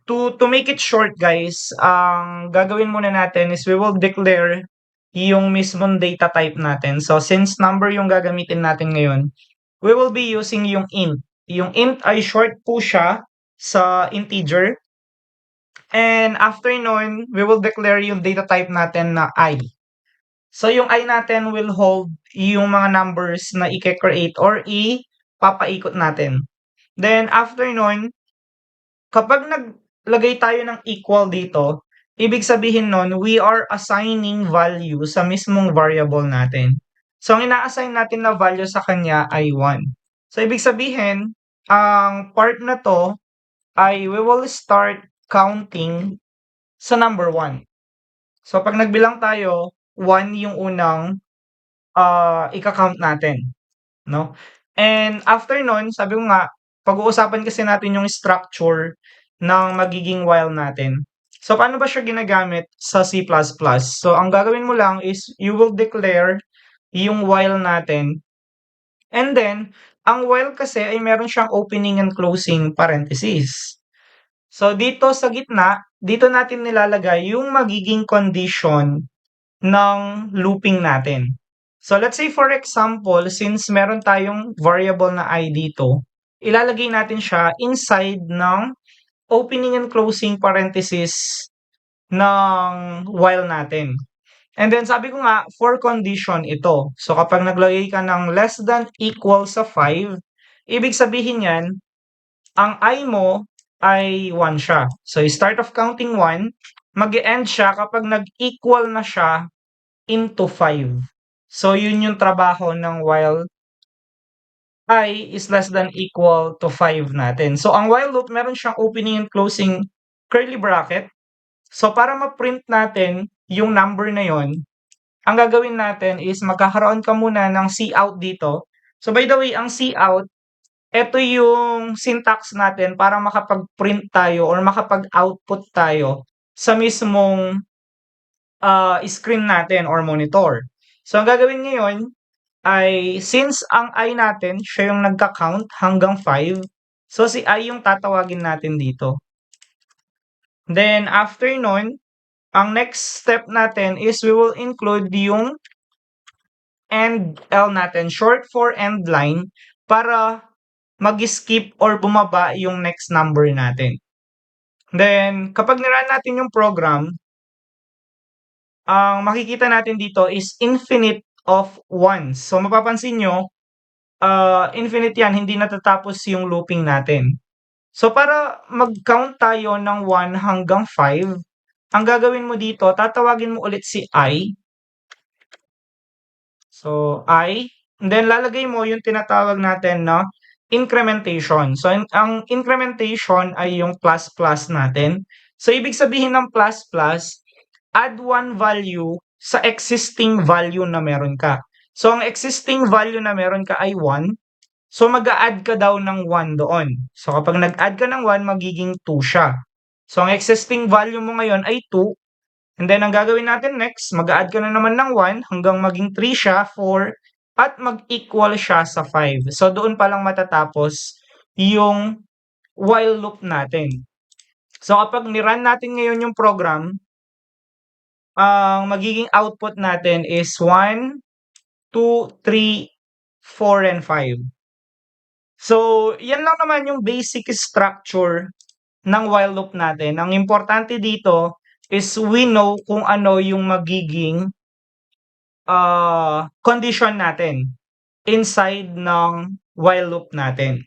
To make it short guys, ang gagawin muna natin is we will declare yung mismong data type natin. So since number yung gagamitin natin ngayon, we will be using yung int. Yung int ay short po siya sa integer. And after nun, we will declare yung data type natin na I. So yung I natin will hold yung mga numbers na i-create or ipapaikot natin. Then after nun, kapag naglagay tayo ng equal dito, ibig sabihin nun, we are assigning value sa mismong variable natin. So, ang ina-assign natin na value sa kanya ay 1. So, ibig sabihin, ang part na to ay we will start counting sa number 1. So, pag nagbilang tayo, 1 yung unang ika-count natin, no? And after nun, sabi ko nga, pag-uusapan kasi natin yung structure ng magiging while natin. So, paano ba siya ginagamit sa C++? So, ang gagawin mo lang is you will declare yung while natin. And then, ang while kasi ay meron siyang opening and closing parentheses. So, dito sa gitna, dito natin nilalagay yung magiging condition ng looping natin. So let's say for example, since meron tayong variable na I dito, ilalagay natin siya inside ng opening and closing parenthesis ng while natin. And then sabi ko nga, for condition ito. So kapag naglagay ka ng less than equal sa 5, ibig sabihin yan, ang I mo ay 1 siya. So start of counting 1, mag-e-end siya kapag nag-equal na siya into 5. So, yun yung trabaho ng while I is less than equal to 5 natin. So, ang while loop, meron siyang opening and closing curly bracket. So, para ma-print natin yung number na yon, ang gagawin natin is magkakaroon ka muna ng cout dito. So, by the way, ang cout, ito yung syntax natin para makapag-print tayo or makapag-output tayo sa mismong screen natin or monitor. So, ang gagawin ngayon ay since ang I natin, siya yung nagka-count hanggang 5, so si I yung tatawagin natin dito. Then, after nun, ang next step natin is we will include yung end L natin, short for end line, para mag-skip or bumaba yung next number natin. Then, kapag nirun natin yung program, ang makikita natin dito is infinite of ones. So, mapapansin nyo, infinite yan, hindi natatapos yung looping natin. So, para mag-count tayo ng 1 hanggang 5, ang gagawin mo dito, tatawagin mo ulit si I. So, I. And then, lalagay mo yung tinatawag natin na incrementation. So, ang incrementation ay yung plus plus natin. So, ibig sabihin ng plus plus, add one value sa existing value na meron ka. So, ang existing value na meron ka ay 1. So, mag-a-add ka daw ng 1 doon. So, kapag nag-add ka ng 1, magiging 2 siya. So, ang existing value mo ngayon ay 2. And then, ang gagawin natin next, mag-a-add ka na naman ng 1 hanggang maging 3 siya, 4, at mag-equal siya sa 5. So, doon pa lang matatapos yung while loop natin. So, kapag ni-run natin ngayon yung program, ang magiging output natin is 1, 2, 3, 4, and 5. So, yan lang naman yung basic structure ng while loop natin. Ang importante dito is we know kung ano yung magiging condition natin inside ng while loop natin.